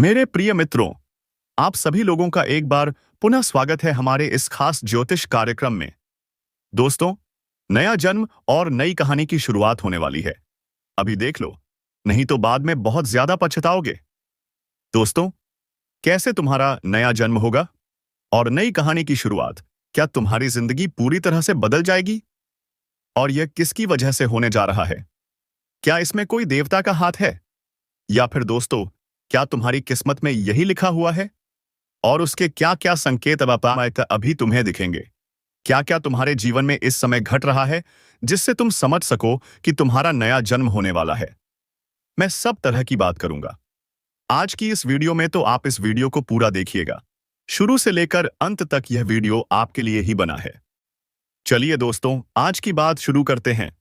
मेरे प्रिय मित्रों, आप सभी लोगों का एक बार पुनः स्वागत है हमारे इस खास ज्योतिष कार्यक्रम में। दोस्तों, नया जन्म और नई कहानी की शुरुआत होने वाली है। अभी देख लो, नहीं तो बाद में बहुत ज्यादा पछताओगे। दोस्तों, कैसे तुम्हारा नया जन्म होगा और नई कहानी की शुरुआत, क्या तुम्हारी जिंदगी पूरी तरह से बदल जाएगी? और यह किसकी वजह से होने जा रहा है? क्या इसमें कोई देवता का हाथ है? या फिर दोस्तों, क्या तुम्हारी किस्मत में यही लिखा हुआ है? और उसके क्या क्या संकेत अब अभी तुम्हें दिखेंगे? क्या क्या तुम्हारे जीवन में इस समय घट रहा है जिससे तुम समझ सको कि तुम्हारा नया जन्म होने वाला है? मैं सब तरह की बात करूंगा आज की इस वीडियो में, तो आप इस वीडियो को पूरा देखिएगा। शुरू से लेकर अंत तक यह वीडियो आपके लिए ही बना है। चलिए दोस्तों, आज की बात शुरू करते हैं।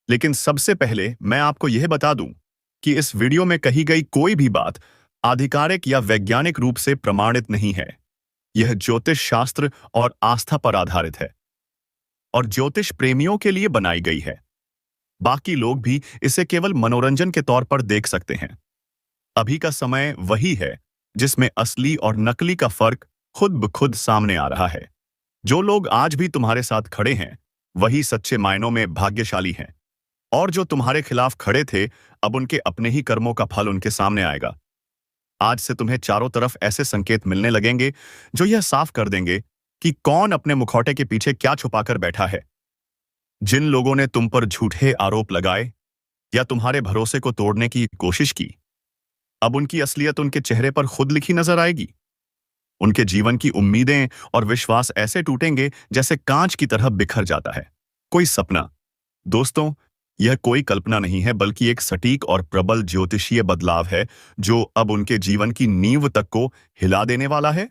लेकिन सबसे पहले मैं आपको यह बता दूं कि इस वीडियो में कही गई कोई भी बात आधिकारिक या वैज्ञानिक रूप से प्रमाणित नहीं है। यह ज्योतिष शास्त्र और आस्था पर आधारित है और ज्योतिष प्रेमियों के लिए बनाई गई है। बाकी लोग भी इसे केवल मनोरंजन के तौर पर देख सकते हैं। अभी का समय वही है जिसमें असली और नकली का फर्क खुद ब खुद सामने आ रहा है। जो लोग आज भी तुम्हारे साथ खड़े हैं, वही सच्चे मायनों में भाग्यशाली हैं। और जो तुम्हारे खिलाफ खड़े थे, अब उनके अपने ही कर्मों का फल उनके सामने आएगा। आज से तुम्हें चारों तरफ ऐसे संकेत मिलने लगेंगे जो यह साफ कर देंगे कि कौन अपने मुखौटे के पीछे क्या छुपाकर बैठा है। जिन लोगों ने तुम पर झूठे आरोप लगाए या तुम्हारे भरोसे को तोड़ने की कोशिश की, अब उनकी असलियत उनके चेहरे पर खुद लिखी नजर आएगी। उनके जीवन की उम्मीदें और विश्वास ऐसे टूटेंगे जैसे कांच की तरह बिखर जाता है कोई सपना। दोस्तों, यह कोई कल्पना नहीं है, बल्कि एक सटीक और प्रबल ज्योतिषीय बदलाव है जो अब उनके जीवन की नींव तक को हिला देने वाला है।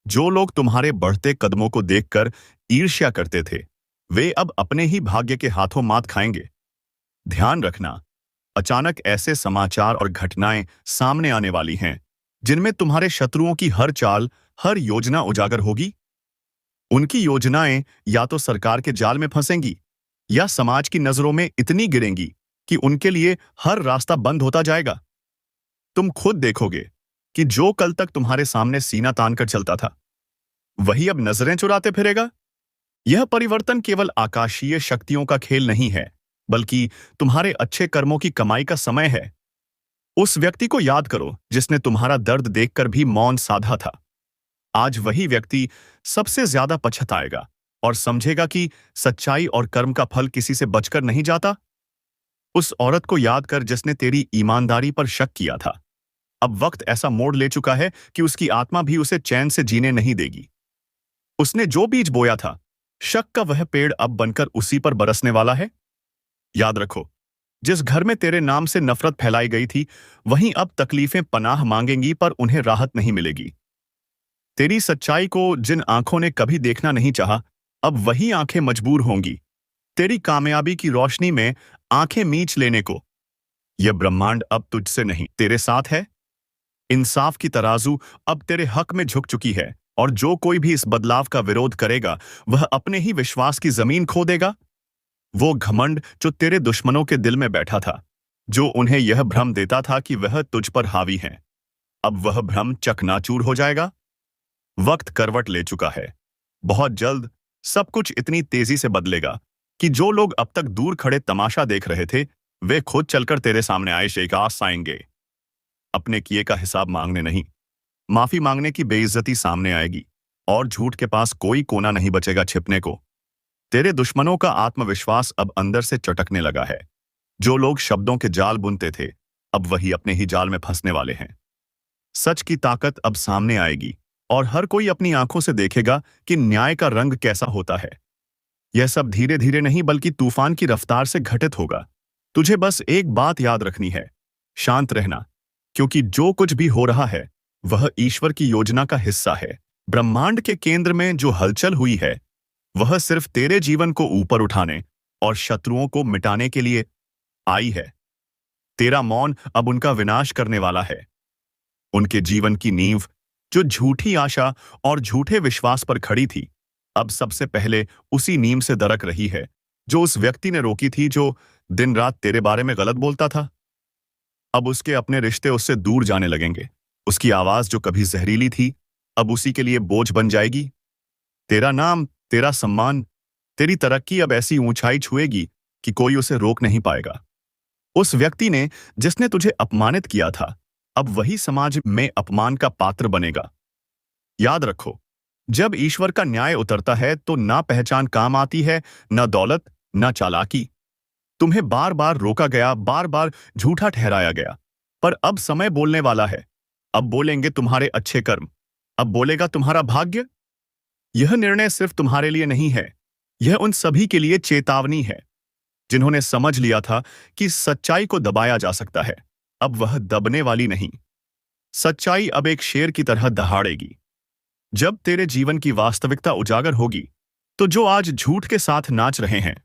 जो लोग तुम्हारे बढ़ते कदमों को देखकर ईर्ष्या करते थे, वे अब अपने ही भाग्य के हाथों मात खाएंगे। ध्यान रखना, अचानक ऐसे समाचार और घटनाएं सामने आने वाली हैं जिनमें तुम्हारे शत्रुओं की हर चाल, हर योजना उजागर होगी। उनकी योजनाएं या तो सरकार के जाल में फंसेंगी या समाज की नजरों में इतनी गिरेंगी कि उनके लिए हर रास्ता बंद होता जाएगा। तुम खुद देखोगे कि जो कल तक तुम्हारे सामने सीना तानकर चलता था, वही अब नजरें चुराते फिरेगा। यह परिवर्तन केवल आकाशीय शक्तियों का खेल नहीं है, बल्कि तुम्हारे अच्छे कर्मों की कमाई का समय है। उस व्यक्ति को याद करो जिसने तुम्हारा दर्द देखकर भी मौन साधा था। आज वही व्यक्ति सबसे ज्यादा पछताएगा और समझेगा कि सच्चाई और कर्म का फल किसी से बचकर नहीं जाता। उस औरत को याद कर जिसने तेरी ईमानदारी पर शक किया था। अब वक्त ऐसा मोड़ ले चुका है कि उसकी आत्मा भी उसे चैन से जीने नहीं देगी। उसने जो बीज बोया था, शक का वह पेड़ अब बनकर उसी पर बरसने वाला है। याद रखो, जिस घर में तेरे नाम से नफरत फैलाई गई थी, वहीं अब तकलीफें पनाह मांगेंगी, पर उन्हें राहत नहीं मिलेगी। तेरी सच्चाई को जिन आंखों ने कभी देखना नहीं चाहा, अब वही आंखें मजबूर होंगी तेरी कामयाबी की रोशनी में आंखें मींच लेने को। यह ब्रह्मांड अब तुझसे नहीं, तेरे साथ है। इंसाफ की तराजू अब तेरे हक में झुक चुकी है, और जो कोई भी इस बदलाव का विरोध करेगा, वह अपने ही विश्वास की जमीन खो देगा। वो घमंड जो तेरे दुश्मनों के दिल में बैठा था, जो उन्हें यह भ्रम देता था कि वह तुझ पर हावी है, अब वह भ्रम चकनाचूर हो जाएगा। वक्त करवट ले चुका है। बहुत जल्द सब कुछ इतनी तेजी से बदलेगा कि जो लोग अब तक दूर खड़े तमाशा देख रहे थे, वे खुद चलकर तेरे सामने आए शेखास आएंगे। अपने किए का हिसाब मांगने नहीं, माफी मांगने की बेइज्जती सामने आएगी, और झूठ के पास कोई कोना नहीं बचेगा छिपने को। तेरे दुश्मनों का आत्मविश्वास अब अंदर से चटकने लगा है। जो लोग शब्दों के जाल बुनते थे, अब वही अपने ही जाल में फंसने वाले हैं। सच की ताकत अब सामने आएगी, और हर कोई अपनी आंखों से देखेगा कि न्याय का रंग कैसा होता है। यह सब धीरे धीरे नहीं, बल्कि तूफान की रफ्तार से घटित होगा। तुझे बस एक बात याद रखनी है, शांत रहना, क्योंकि जो कुछ भी हो रहा है वह ईश्वर की योजना का हिस्सा है। ब्रह्मांड के केंद्र में जो हलचल हुई है, वह सिर्फ तेरे जीवन को ऊपर उठाने और शत्रुओं को मिटाने के लिए आई है। तेरा मौन अब उनका विनाश करने वाला है। उनके जीवन की नींव, जो झूठी आशा और झूठे विश्वास पर खड़ी थी, अब सबसे पहले उसी नींव से दरक रही है जो उस व्यक्ति ने रोकी थी, जो दिन रात तेरे बारे में गलत बोलता था। अब उसके अपने रिश्ते उससे दूर जाने लगेंगे, उसकी आवाज जो कभी जहरीली थी अब उसी के लिए बोझ बन जाएगी। तेरा नाम, तेरा सम्मान, तेरी तरक्की अब ऐसी ऊंचाई छुएगी कि कोई उसे रोक नहीं पाएगा। उस व्यक्ति ने जिसने तुझे अपमानित किया था अब वही समाज में अपमान का पात्र बनेगा। याद रखो, जब ईश्वर का न्याय उतरता है तो ना पहचान काम आती है, ना दौलत, ना चालाकी। तुम्हें बार बार रोका गया, बार बार झूठा ठहराया गया, पर अब समय बोलने वाला है। अब बोलेंगे तुम्हारे अच्छे कर्म, अब बोलेगा तुम्हारा भाग्य। यह निर्णय सिर्फ तुम्हारे लिए नहीं है, यह उन सभी के लिए चेतावनी है जिन्होंने समझ लिया था कि सच्चाई को दबाया जा सकता है। अब वह दबने वाली नहीं, सच्चाई अब एक शेर की तरह दहाड़ेगी। जब तेरे जीवन की वास्तविकता उजागर होगी तो जो आज झूठ के साथ नाच रहे हैं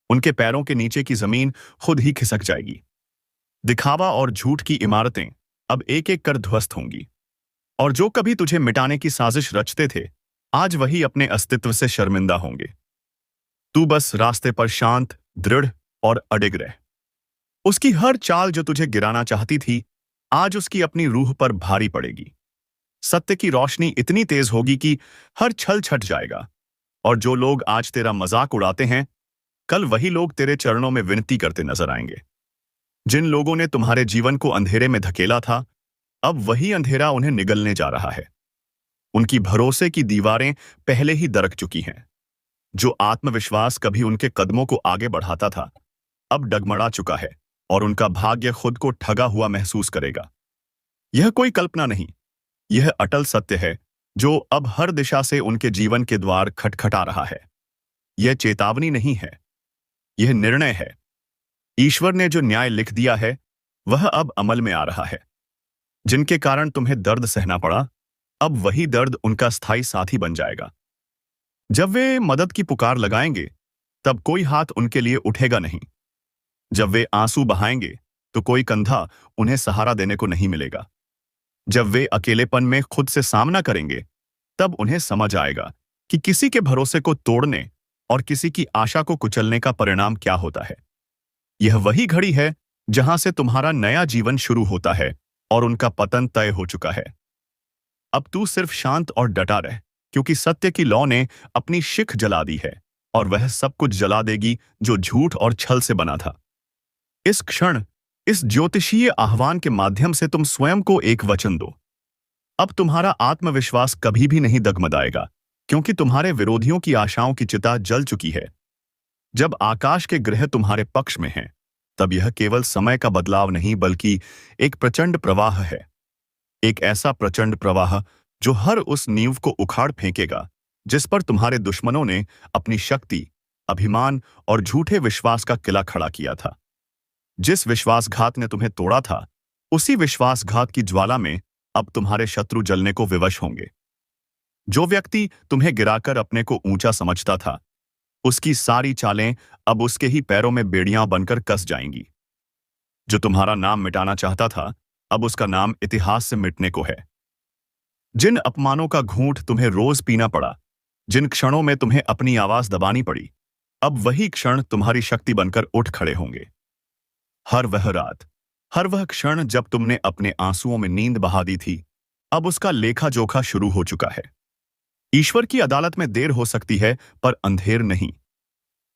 उनके पैरों के नीचे की जमीन खुद ही खिसक जाएगी। दिखावा और झूठ की इमारतें अब एक एक कर ध्वस्त होंगी, और जो कभी तुझे मिटाने की साजिश रचते थे आज वही अपने अस्तित्व से शर्मिंदा होंगे। तू बस रास्ते पर शांत, दृढ़ और अडिग रह। उसकी हर चाल जो तुझे गिराना चाहती थी आज उसकी अपनी रूह पर भारी पड़ेगी। सत्य की रोशनी इतनी तेज होगी कि हर छल छट जाएगा, और जो लोग आज तेरा मजाक उड़ाते हैं कल वही लोग तेरे चरणों में विनती करते नजर आएंगे। जिन लोगों ने तुम्हारे जीवन को अंधेरे में धकेला था अब वही अंधेरा उन्हें निगलने जा रहा है। उनकी भरोसे की दीवारें पहले ही दरक चुकी हैं। जो आत्मविश्वास कभी उनके कदमों को आगे बढ़ाता था अब डगमड़ा चुका है, और उनका भाग्य खुद को ठगा हुआ महसूस करेगा। यह कोई कल्पना नहीं, यह अटल सत्य है जो अब हर दिशा से उनके जीवन के द्वार खटखटा रहा है। यह चेतावनी नहीं है, यह निर्णय है। ईश्वर ने जो न्याय लिख दिया है वह अब अमल में आ रहा है। जिनके कारण तुम्हें दर्द सहना पड़ा अब वही दर्द उनका स्थायी साथी बन जाएगा। जब वे मदद की पुकार लगाएंगे तब कोई हाथ उनके लिए उठेगा नहीं। जब वे आंसू बहाएंगे तो कोई कंधा उन्हें सहारा देने को नहीं मिलेगा। जब वे अकेलेपन में खुद से सामना करेंगे तब उन्हें समझ आएगा कि किसी के भरोसे को तोड़ने और किसी की आशा को कुचलने का परिणाम क्या होता है। यह वही घड़ी है जहां से तुम्हारा नया जीवन शुरू होता है और उनका पतन तय हो चुका है। अब तू सिर्फ शांत और डटा रह, क्योंकि सत्य की लौ ने अपनी शिख जला दी है और वह सब कुछ जला देगी जो झूठ और छल से बना था। इस क्षण, इस ज्योतिषीय आह्वान के माध्यम से तुम स्वयं को एक वचन दो। अब तुम्हारा आत्मविश्वास कभी भी नहीं डगमगाएगा, क्योंकि तुम्हारे विरोधियों की आशाओं की चिता जल चुकी है। जब आकाश के ग्रह तुम्हारे पक्ष में हैं, तब यह केवल समय का बदलाव नहीं बल्कि एक प्रचंड प्रवाह है। एक ऐसा प्रचंड प्रवाह जो हर उस नींव को उखाड़ फेंकेगा जिस पर तुम्हारे दुश्मनों ने अपनी शक्ति, अभिमान और झूठे विश्वास का किला खड़ा किया था। जिस विश्वासघात ने तुम्हें तोड़ा था उसी विश्वासघात की ज्वाला में अब तुम्हारे शत्रु जलने को विवश होंगे। जो व्यक्ति तुम्हें गिराकर अपने को ऊंचा समझता था उसकी सारी चालें अब उसके ही पैरों में बेड़ियां बनकर कस जाएंगी। जो तुम्हारा नाम मिटाना चाहता था अब उसका नाम इतिहास से मिटने को है। जिन अपमानों का घूंट तुम्हें रोज पीना पड़ा, जिन क्षणों में तुम्हें अपनी आवाज दबानी पड़ी, अब वही क्षण तुम्हारी शक्ति बनकर उठ खड़े होंगे। हर वह रात, हर वह क्षण जब तुमने अपने आंसुओं में नींद बहा दी थी, अब उसका लेखा जोखा शुरू हो चुका है। ईश्वर की अदालत में देर हो सकती है पर अंधेर नहीं,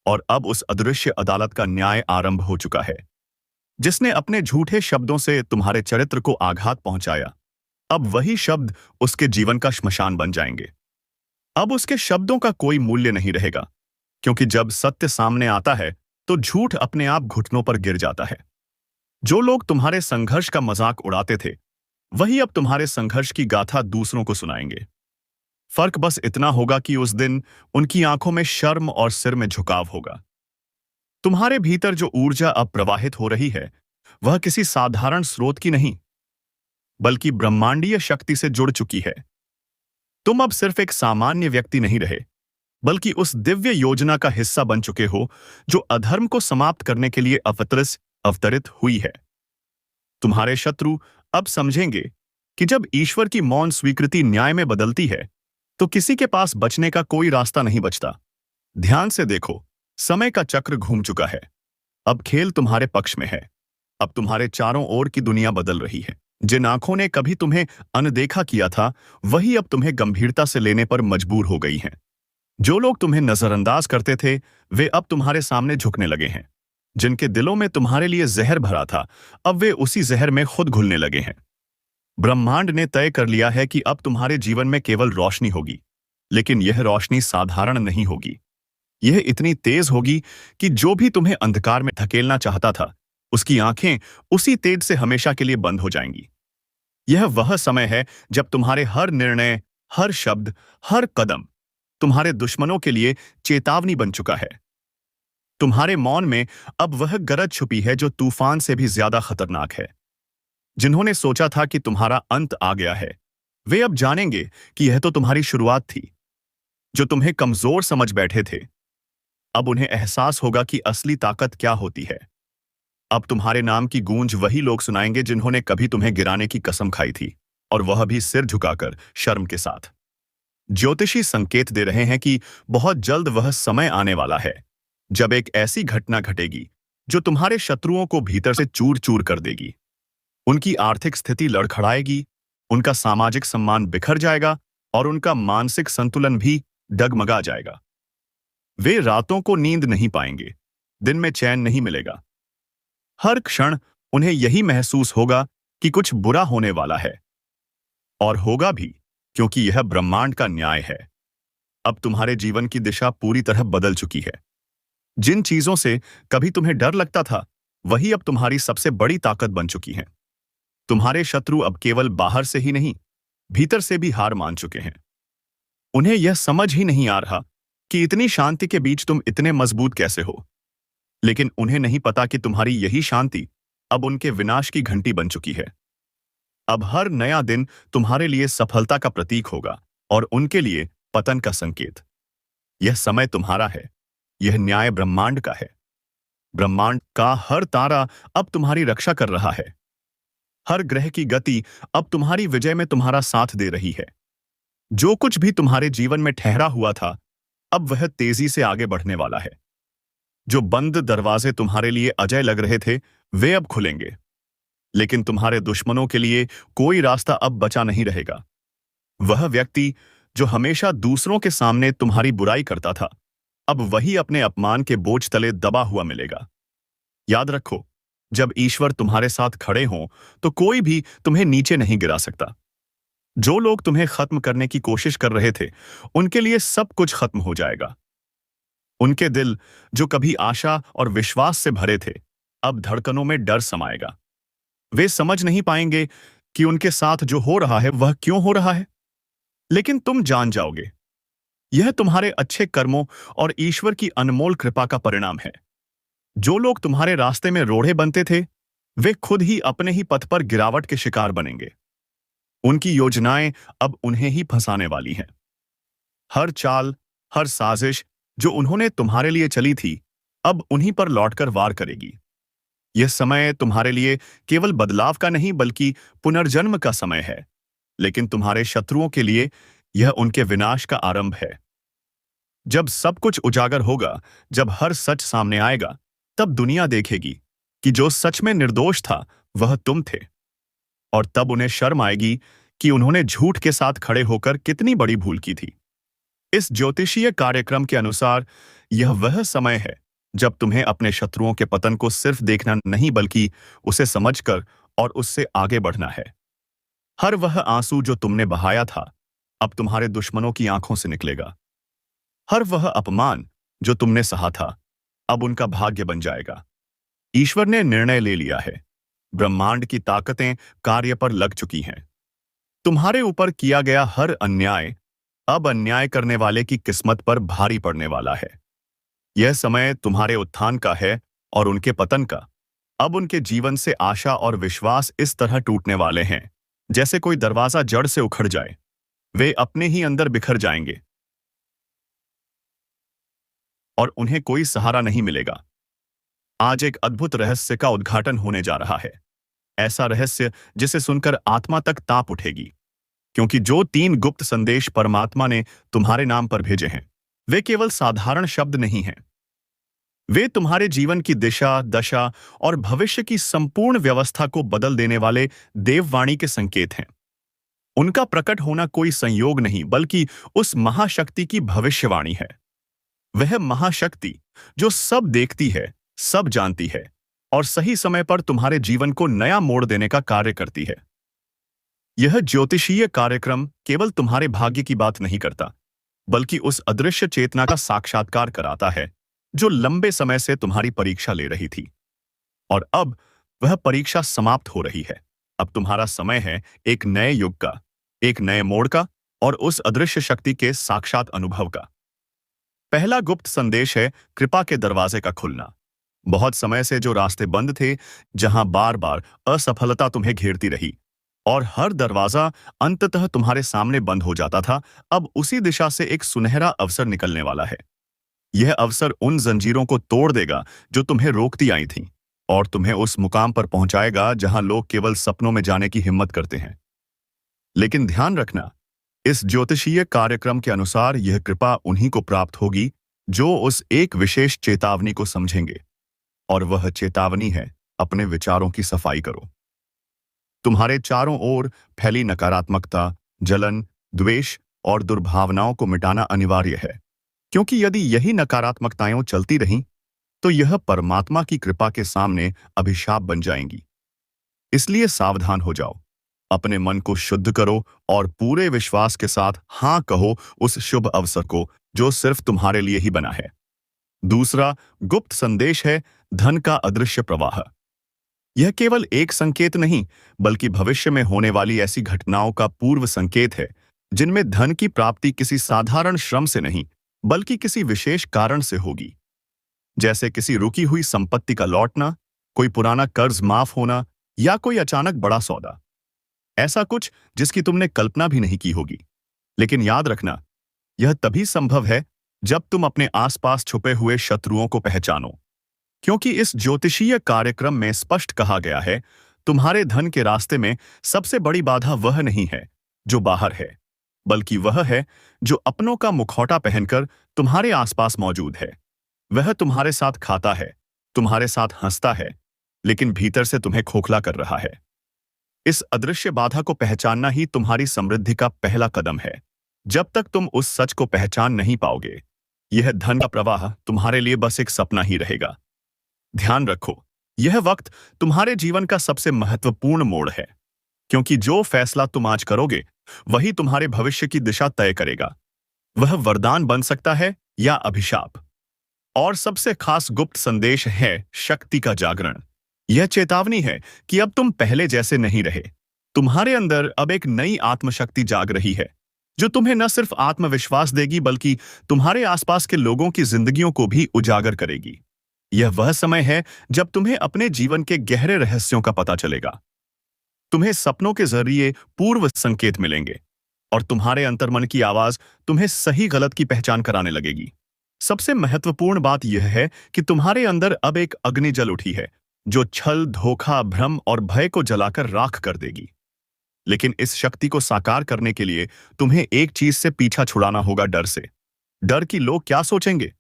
और अब उस अदृश्य अदालत का न्याय आरंभ हो चुका है। जिसने अपने झूठे शब्दों से तुम्हारे चरित्र को आघात पहुंचाया, अब वही शब्द उसके जीवन का श्मशान बन जाएंगे। अब उसके शब्दों का कोई मूल्य नहीं रहेगा, क्योंकि जब सत्य सामने आता है तो झूठ अपने आप घुटनों पर गिर जाता है। जो लोग तुम्हारे संघर्ष का मजाक उड़ाते थे वही अब तुम्हारे संघर्ष की गाथा दूसरों को सुनाएंगे। फर्क बस इतना होगा कि उस दिन उनकी आंखों में शर्म और सिर में झुकाव होगा। तुम्हारे भीतर जो ऊर्जा अब प्रवाहित हो रही है वह किसी साधारण स्रोत की नहीं बल्कि ब्रह्मांडीय शक्ति से जुड़ चुकी है। तुम अब सिर्फ एक सामान्य व्यक्ति नहीं रहे, बल्कि उस दिव्य योजना का हिस्सा बन चुके हो जो अधर्म को समाप्त करने के लिए अवतरित हुई है। तुम्हारे शत्रु अब समझेंगे कि जब ईश्वर की मौन स्वीकृति न्याय में बदलती है तो किसी के पास बचने का कोई रास्ता नहीं बचता। ध्यान से देखो, समय का चक्र घूम चुका है। अब खेल तुम्हारे पक्ष में है। अब तुम्हारे चारों ओर की दुनिया बदल रही है। जिन आंखों ने कभी तुम्हें अनदेखा किया था, वही अब तुम्हें गंभीरता से लेने पर मजबूर हो गई हैं। जो लोग तुम्हें नजरअंदाज करते थे, वे अब तुम्हारे सामने झुकने लगे हैं। जिनके दिलों में तुम्हारे लिए जहर भरा था, अब वे उसी जहर में खुद घुलने लगे हैं। ब्रह्मांड ने तय कर लिया है कि अब तुम्हारे जीवन में केवल रोशनी होगी, लेकिन यह रोशनी साधारण नहीं होगी। यह इतनी तेज होगी कि जो भी तुम्हें अंधकार में धकेलना चाहता था, उसकी आंखें उसी तेज से हमेशा के लिए बंद हो जाएंगी। यह वह समय है जब तुम्हारे हर निर्णय, हर शब्द, हर कदम तुम्हारे दुश्मनों के लिए चेतावनी बन चुका है। तुम्हारे मौन में अब वह गरज छुपी है जो तूफान से भी ज्यादा खतरनाक है। जिन्होंने सोचा था कि तुम्हारा अंत आ गया है, वे अब जानेंगे कि यह तो तुम्हारी शुरुआत थी। जो तुम्हें कमजोर समझ बैठे थे, अब उन्हें एहसास होगा कि असली ताकत क्या होती है। अब तुम्हारे नाम की गूंज वही लोग सुनाएंगे जिन्होंने कभी तुम्हें गिराने की कसम खाई थी, और वह भी सिर झुकाकर, शर्म के साथ। ज्योतिषी संकेत दे रहे हैं कि बहुत जल्द वह समय आने वाला है जब एक ऐसी घटना घटेगी जो तुम्हारे शत्रुओं को भीतर से चूर चूर कर देगी। उनकी आर्थिक स्थिति लड़खड़ाएगी, उनका सामाजिक सम्मान बिखर जाएगा और उनका मानसिक संतुलन भी डगमगा जाएगा। वे रातों को नींद नहीं पाएंगे, दिन में चैन नहीं मिलेगा। हर क्षण उन्हें यही महसूस होगा कि कुछ बुरा होने वाला है, और होगा भी, क्योंकि यह ब्रह्मांड का न्याय है। अब तुम्हारे जीवन की दिशा पूरी तरह बदल चुकी है। जिन चीजों से कभी तुम्हें डर लगता था, वही अब तुम्हारी सबसे बड़ी ताकत बन चुकी हैं। तुम्हारे शत्रु अब केवल बाहर से ही नहीं, भीतर से भी हार मान चुके हैं। उन्हें यह समझ ही नहीं आ रहा कि इतनी शांति के बीच तुम इतने मजबूत कैसे हो। लेकिन उन्हें नहीं पता कि तुम्हारी यही शांति अब उनके विनाश की घंटी बन चुकी है। अब हर नया दिन तुम्हारे लिए सफलता का प्रतीक होगा और उनके लिए पतन का संकेत। यह समय तुम्हारा है, यह न्याय ब्रह्मांड का है। ब्रह्मांड का हर तारा अब तुम्हारी रक्षा कर रहा है। हर ग्रह की गति अब तुम्हारी विजय में तुम्हारा साथ दे रही है। जो कुछ भी तुम्हारे जीवन में ठहरा हुआ था, अब वह तेजी से आगे बढ़ने वाला है। जो बंद दरवाजे तुम्हारे लिए अजय लग रहे थे, वे अब खुलेंगे। लेकिन तुम्हारे दुश्मनों के लिए कोई रास्ता अब बचा नहीं रहेगा। वह व्यक्ति जो हमेशा दूसरों के सामने तुम्हारी बुराई करता था, अब वही अपने अपमान के बोझ तले दबा हुआ मिलेगा। याद रखो, जब ईश्वर तुम्हारे साथ खड़े हों, तो कोई भी तुम्हें नीचे नहीं गिरा सकता। जो लोग तुम्हें खत्म करने की कोशिश कर रहे थे, उनके लिए सब कुछ खत्म हो जाएगा। उनके दिल, जो कभी आशा और विश्वास से भरे थे, अब धड़कनों में डर समाएगा। वे समझ नहीं पाएंगे कि उनके साथ जो हो रहा है वह क्यों हो रहा है, लेकिन तुम जान जाओगे। यह तुम्हारे अच्छे कर्मों और ईश्वर की अनमोल कृपा का परिणाम है। जो लोग तुम्हारे रास्ते में रोड़े बनते थे, वे खुद ही अपने ही पथ पर गिरावट के शिकार बनेंगे। उनकी योजनाएं अब उन्हें ही फंसाने वाली हैं। हर चाल, हर साजिश जो उन्होंने तुम्हारे लिए चली थी, अब उन्हीं पर लौटकर वार करेगी। यह समय तुम्हारे लिए केवल बदलाव का नहीं बल्कि पुनर्जन्म का समय है। लेकिन तुम्हारे शत्रुओं के लिए यह उनके विनाश का आरंभ है। जब सब कुछ उजागर होगा, जब हर सच सामने आएगा, तब दुनिया देखेगी कि जो सच में निर्दोष था वह तुम थे। और तब उन्हें शर्म आएगी कि उन्होंने झूठ के साथ खड़े होकर कितनी बड़ी भूल की थी। इस ज्योतिषीय कार्यक्रम के अनुसार यह वह समय है जब तुम्हें अपने शत्रुओं के पतन को सिर्फ देखना नहीं बल्कि उसे समझकर और उससे आगे बढ़ना है। हर वह आंसू जो तुमने बहाया था, अब तुम्हारे दुश्मनों की आंखों से निकलेगा। हर वह अपमान जो तुमने सहा था, अब उनका भाग्य बन जाएगा। ईश्वर ने निर्णय ले लिया है। ब्रह्मांड की ताकतें कार्य पर लग चुकी हैं। तुम्हारे ऊपर किया गया हर अन्याय अब अन्याय करने वाले की किस्मत पर भारी पड़ने वाला है। यह समय तुम्हारे उत्थान का है और उनके पतन का। अब उनके जीवन से आशा और विश्वास इस तरह टूटने वाले हैं जैसे कोई दरवाजा जड़ से उखड़ जाए। वे अपने ही अंदर बिखर जाएंगे और उन्हें कोई सहारा नहीं मिलेगा। आज एक अद्भुत रहस्य का उद्घाटन होने जा रहा है। ऐसा रहस्य जिसे सुनकर आत्मा तक ताप उठेगी, क्योंकि जो 3 गुप्त संदेश परमात्मा ने तुम्हारे नाम पर भेजे हैं, वे केवल साधारण शब्द नहीं हैं। वे तुम्हारे जीवन की दिशा, दशा और भविष्य की संपूर्ण व्यवस्था को बदल देने वाले देववाणी के संकेत हैं। उनका प्रकट होना कोई संयोग नहीं, बल्कि उस महाशक्ति की भविष्यवाणी है। वह महाशक्ति जो सब देखती है, सब जानती है और सही समय पर तुम्हारे जीवन को नया मोड़ देने का कार्य करती है। यह ज्योतिषीय कार्यक्रम केवल तुम्हारे भाग्य की बात नहीं करता, बल्कि उस अदृश्य चेतना का साक्षात्कार कराता है जो लंबे समय से तुम्हारी परीक्षा ले रही थी। और अब वह परीक्षा समाप्त हो रही है। अब तुम्हारा समय है एक नए युग का, एक नए मोड़ का और उस अदृश्य शक्ति के साक्षात अनुभव का। पहला गुप्त संदेश है कृपा के दरवाजे का खुलना। बहुत समय से जो रास्ते बंद थे, जहां बार बार असफलता तुम्हें घेरती रही और हर दरवाजा अंततः तुम्हारे सामने बंद हो जाता था, अब उसी दिशा से एक सुनहरा अवसर निकलने वाला है। यह अवसर उन जंजीरों को तोड़ देगा जो तुम्हें रोकती आई थीं और तुम्हें उस मुकाम पर पहुंचाएगा जहां लोग केवल सपनों में जाने की हिम्मत करते हैं। लेकिन ध्यान रखना, इस ज्योतिषीय कार्यक्रम के अनुसार यह कृपा उन्हीं को प्राप्त होगी जो उस एक विशेष चेतावनी को समझेंगे। और वह चेतावनी है, अपने विचारों की सफाई करो। तुम्हारे चारों ओर फैली नकारात्मकता, जलन, द्वेष और दुर्भावनाओं को मिटाना अनिवार्य है, क्योंकि यदि यही नकारात्मकताएं चलती रहीं तो यह परमात्मा की कृपा के सामने अभिशाप बन जाएंगी। इसलिए सावधान हो जाओ, अपने मन को शुद्ध करो और पूरे विश्वास के साथ हाँ कहो उस शुभ अवसर को जो सिर्फ तुम्हारे लिए ही बना है। दूसरा गुप्त संदेश है धन का अदृश्य प्रवाह। यह केवल एक संकेत नहीं, बल्कि भविष्य में होने वाली ऐसी घटनाओं का पूर्व संकेत है जिनमें धन की प्राप्ति किसी साधारण श्रम से नहीं, बल्कि किसी विशेष कारण से होगी। जैसे किसी रुकी हुई संपत्ति का लौटना, कोई पुराना कर्ज माफ होना या कोई अचानक बड़ा सौदा। ऐसा कुछ जिसकी तुमने कल्पना भी नहीं की होगी। लेकिन याद रखना, यह तभी संभव है जब तुम अपने आसपास छुपे हुए शत्रुओं को पहचानो, क्योंकि इस ज्योतिषीय कार्यक्रम में स्पष्ट कहा गया है, तुम्हारे धन के रास्ते में सबसे बड़ी बाधा वह नहीं है जो बाहर है, बल्कि वह है जो अपनों का मुखौटा पहनकर तुम्हारे आसपास मौजूद है। वह तुम्हारे साथ खाता है, तुम्हारे साथ हंसता है, लेकिन भीतर से तुम्हें खोखला कर रहा है। इस अदृश्य बाधा को पहचानना ही तुम्हारी समृद्धि का पहला कदम है। जब तक तुम उस सच को पहचान नहीं पाओगे, यह धन का प्रवाह तुम्हारे लिए बस एक सपना ही रहेगा। ध्यान रखो, यह वक्त तुम्हारे जीवन का सबसे महत्वपूर्ण मोड़ है, क्योंकि जो फैसला तुम आज करोगे, वही तुम्हारे भविष्य की दिशा तय करेगा। वह वरदान बन सकता है या अभिशाप। और सबसे खास गुप्त संदेश है शक्ति का जागरण। यह चेतावनी है कि अब तुम पहले जैसे नहीं रहे। तुम्हारे अंदर अब एक नई आत्मशक्ति जाग रही है, जो तुम्हें न सिर्फ आत्मविश्वास देगी, बल्कि तुम्हारे आसपास के लोगों की जिंदगियों को भी उजागर करेगी। यह वह समय है जब तुम्हें अपने जीवन के गहरे रहस्यों का पता चलेगा। तुम्हें सपनों के जरिए पूर्व संकेत मिलेंगे और तुम्हारे अंतर्मन की आवाज तुम्हें सही गलत की पहचान कराने लगेगी। सबसे महत्वपूर्ण बात यह है कि तुम्हारे अंदर अब एक अग्नि जल उठी है जो छल, धोखा, भ्रम और भय को जलाकर राख कर देगी। लेकिन इस शक्ति को साकार करने के लिए तुम्हें एक चीज से पीछा छुड़ाना होगा, डर से। डर कि लोग क्या सोचेंगे,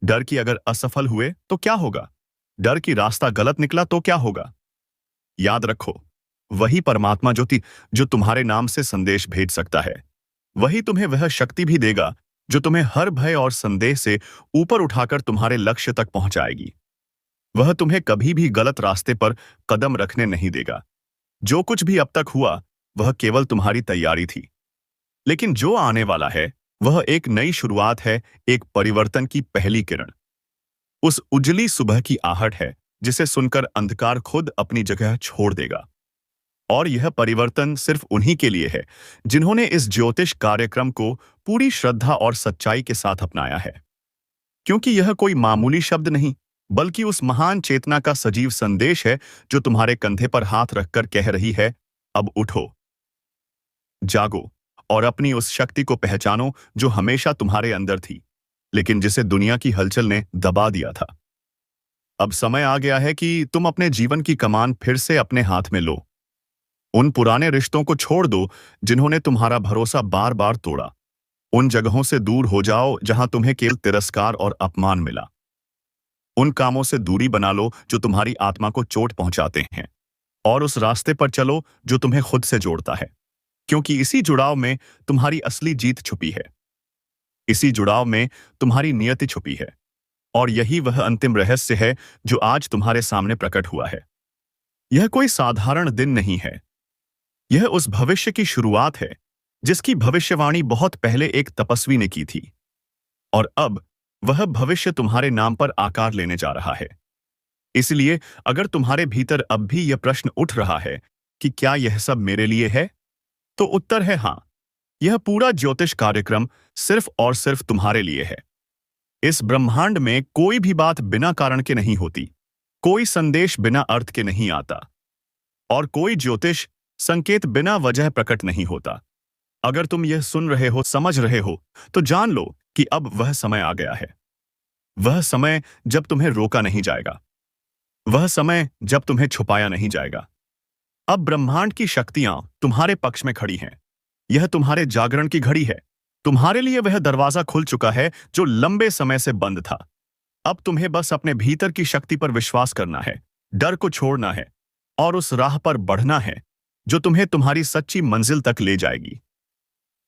डर कि अगर असफल हुए तो क्या होगा, डर कि रास्ता गलत निकला तो क्या होगा। याद रखो, वही परमात्मा जो तुम्हारे नाम से संदेश भेज सकता है, वही तुम्हें वह शक्ति भी देगा जो तुम्हें हर भय और संदेह से ऊपर उठाकर तुम्हारे लक्ष्य तक पहुंचाएगी। वह तुम्हें कभी भी गलत रास्ते पर कदम रखने नहीं देगा। जो कुछ भी अब तक हुआ, वह केवल तुम्हारी तैयारी थी। लेकिन जो आने वाला है, वह एक नई शुरुआत है, एक परिवर्तन की पहली किरण। उस उजली सुबह की आहट है जिसे सुनकर अंधकार खुद अपनी जगह छोड़ देगा। और यह परिवर्तन सिर्फ उन्हीं के लिए है जिन्होंने इस ज्योतिष कार्यक्रम को पूरी श्रद्धा और सच्चाई के साथ अपनाया है। क्योंकि यह कोई मामूली शब्द नहीं, बल्कि उस महान चेतना का सजीव संदेश है जो तुम्हारे कंधे पर हाथ रखकर कह रही है, अब उठो, जागो और अपनी उस शक्ति को पहचानो जो हमेशा तुम्हारे अंदर थी, लेकिन जिसे दुनिया की हलचल ने दबा दिया था। अब समय आ गया है कि तुम अपने जीवन की कमान फिर से अपने हाथ में लो। उन पुराने रिश्तों को छोड़ दो जिन्होंने तुम्हारा भरोसा बार बार तोड़ा। उन जगहों से दूर हो जाओ जहां तुम्हें केवल तिरस्कार और अपमान मिला। उन कामों से दूरी बना लो जो तुम्हारी आत्मा को चोट पहुंचाते हैं, और उस रास्ते पर चलो जो तुम्हें खुद से जोड़ता है, क्योंकि इसी जुड़ाव में तुम्हारी असली जीत छुपी है। इसी जुड़ाव में तुम्हारी नियति छुपी है, और यही वह अंतिम रहस्य है जो आज तुम्हारे सामने प्रकट हुआ है। यह कोई साधारण दिन नहीं है। यह उस भविष्य की शुरुआत है जिसकी भविष्यवाणी बहुत पहले एक तपस्वी ने की थी, और अब वह भविष्य तुम्हारे नाम पर आकार लेने जा रहा है। इसलिए अगर तुम्हारे भीतर अब भी यह प्रश्न उठ रहा है कि क्या यह सब मेरे लिए है, तो उत्तर है हाँ। यह पूरा ज्योतिष कार्यक्रम सिर्फ और सिर्फ तुम्हारे लिए है। इस ब्रह्मांड में कोई भी बात बिना कारण के नहीं होती, कोई संदेश बिना अर्थ के नहीं आता, और कोई ज्योतिष संकेत बिना वजह प्रकट नहीं होता। अगर तुम यह सुन रहे हो, समझ रहे हो, तो जान लो कि अब वह समय आ गया है। वह समय जब तुम्हें रोका नहीं जाएगा, वह समय जब तुम्हें छुपाया नहीं जाएगा। अब ब्रह्मांड की शक्तियां तुम्हारे पक्ष में खड़ी हैं। यह तुम्हारे जागरण की घड़ी है। तुम्हारे लिए वह दरवाजा खुल चुका है जो लंबे समय से बंद था। अब तुम्हें बस अपने भीतर की शक्ति पर विश्वास करना है, डर को छोड़ना है, और उस राह पर बढ़ना है जो तुम्हें तुम्हारी सच्ची मंजिल तक ले जाएगी।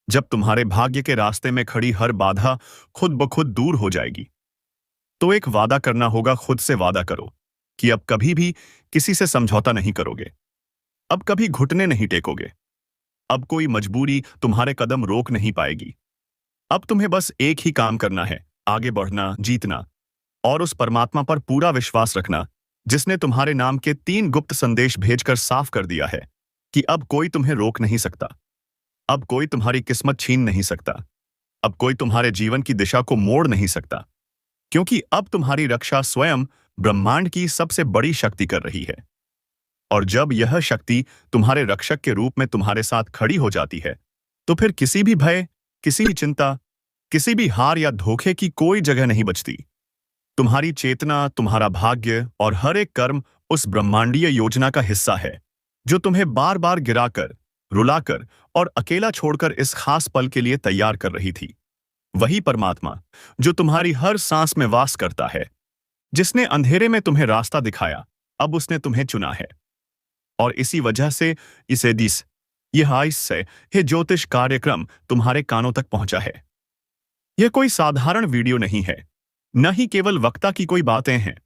जब तुम्हारे भाग्य के रास्ते में खड़ी हर बाधा खुद ब खुद दूर हो जाएगी, तो एक वादा करना होगा। खुद से वादा करो कि अब कभी भी किसी से समझौता नहीं करोगे, अब कभी घुटने नहीं टेकोगे, अब कोई मजबूरी तुम्हारे कदम रोक नहीं पाएगी। अब तुम्हें बस एक ही काम करना है, आगे बढ़ना, जीतना, और उस परमात्मा पर पूरा विश्वास रखना जिसने तुम्हारे नाम के 3 गुप्त संदेश भेजकर साफ कर दिया है कि अब कोई तुम्हें रोक नहीं सकता, अब कोई तुम्हारी किस्मत छीन नहीं सकता, अब कोई तुम्हारे जीवन की दिशा को मोड़ नहीं सकता, क्योंकि अब तुम्हारी रक्षा स्वयं ब्रह्मांड की सबसे बड़ी शक्ति कर रही है। और जब यह शक्ति तुम्हारे रक्षक के रूप में तुम्हारे साथ खड़ी हो जाती है, तो फिर किसी भी भय, किसी भी चिंता, किसी भी हार या धोखे की कोई जगह नहीं बचती। तुम्हारी चेतना, तुम्हारा भाग्य और हर एक कर्म उस ब्रह्मांडीय योजना का हिस्सा है जो तुम्हें बार बार गिराकर, रुलाकर और अकेला छोड़कर इस खास पल के लिए तैयार कर रही थी। वही परमात्मा जो तुम्हारी हर सांस में वास करता है, जिसने अंधेरे में तुम्हें रास्ता दिखाया, अब उसने तुम्हें चुना है। और इसी वजह से इसे दिस यह आइस से यह ज्योतिष कार्यक्रम तुम्हारे कानों तक पहुंचा है। यह कोई साधारण वीडियो नहीं है, न ही केवल वक्ता की कोई बातें हैं।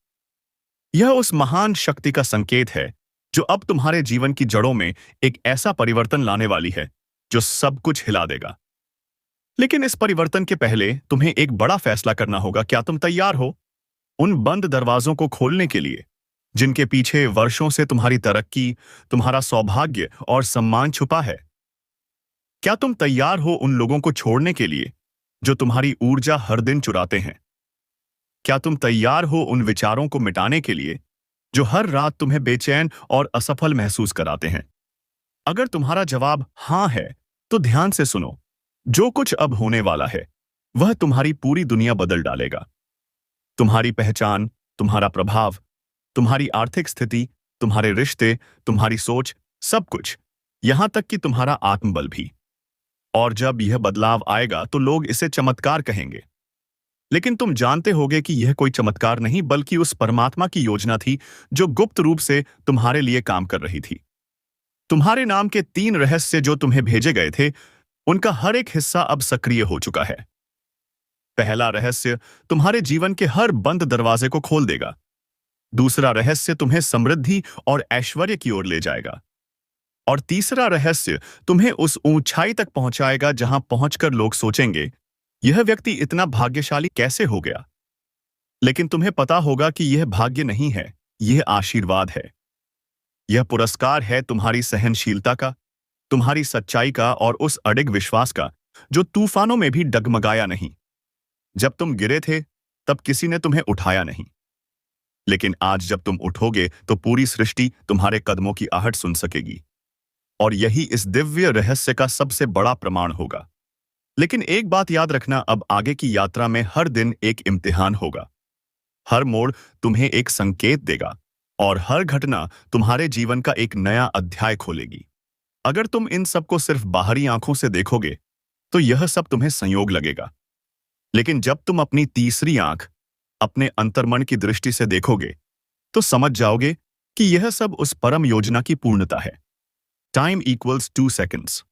यह उस महान शक्ति का संकेत है जो अब तुम्हारे जीवन की जड़ों में एक ऐसा परिवर्तन लाने वाली है जो सब कुछ हिला देगा। लेकिन इस परिवर्तन के पहले तुम्हें एक बड़ा फैसला करना होगा। क्या तुम तैयार हो उन बंद दरवाजों को खोलने के लिए जिनके पीछे वर्षों से तुम्हारी तरक्की, तुम्हारा सौभाग्य और सम्मान छुपा है? क्या तुम तैयार हो उन लोगों को छोड़ने के लिए जो तुम्हारी ऊर्जा हर दिन चुराते हैं? क्या तुम तैयार हो उन विचारों को मिटाने के लिए जो हर रात तुम्हें बेचैन और असफल महसूस कराते हैं? अगर तुम्हारा जवाब हां है, तो ध्यान से सुनो। जो कुछ अब होने वाला है वह तुम्हारी पूरी दुनिया बदल डालेगा। तुम्हारी पहचान, तुम्हारा प्रभाव, तुम्हारी आर्थिक स्थिति, तुम्हारे रिश्ते, तुम्हारी सोच, सब कुछ, यहां तक कि तुम्हारा आत्मबल भी। और जब यह बदलाव आएगा तो लोग इसे चमत्कार कहेंगे, लेकिन तुम जानते होगे कि यह कोई चमत्कार नहीं बल्कि उस परमात्मा की योजना थी जो गुप्त रूप से तुम्हारे लिए काम कर रही थी। तुम्हारे नाम के 3 रहस्य जो तुम्हें भेजे गए थे, उनका हर एक हिस्सा अब सक्रिय हो चुका है। पहला रहस्य तुम्हारे जीवन के हर बंद दरवाजे को खोल देगा। दूसरा रहस्य तुम्हें समृद्धि और ऐश्वर्य की ओर ले जाएगा। और तीसरा रहस्य तुम्हें उस ऊंचाई तक पहुंचाएगा जहां पहुंचकर लोग सोचेंगे, यह व्यक्ति इतना भाग्यशाली कैसे हो गया? लेकिन तुम्हें पता होगा कि यह भाग्य नहीं है, यह आशीर्वाद है। यह पुरस्कार है तुम्हारी सहनशीलता का, तुम्हारी सच्चाई का और उस अडिग विश्वास का जो तूफानों में भी डगमगाया नहीं। जब तुम गिरे थे तब किसी ने तुम्हें उठाया नहीं, लेकिन आज जब तुम उठोगे तो पूरी सृष्टि तुम्हारे कदमों की आहट सुन सकेगी। और यही इस दिव्य रहस्य का सबसे बड़ा प्रमाण होगा। लेकिन एक बात याद रखना, अब आगे की यात्रा में हर दिन एक इम्तिहान होगा। हर मोड़ तुम्हें एक संकेत देगा और हर घटना तुम्हारे जीवन का एक नया अध्याय खोलेगी। अगर तुम इन सबको सिर्फ बाहरी आंखों से देखोगे तो यह सब तुम्हें संयोग लगेगा, लेकिन जब तुम अपनी तीसरी आंख अपने अंतर्मन की दृष्टि से देखोगे तो समझ जाओगे कि यह सब उस परम योजना की पूर्णता है। Time equals 2 seconds.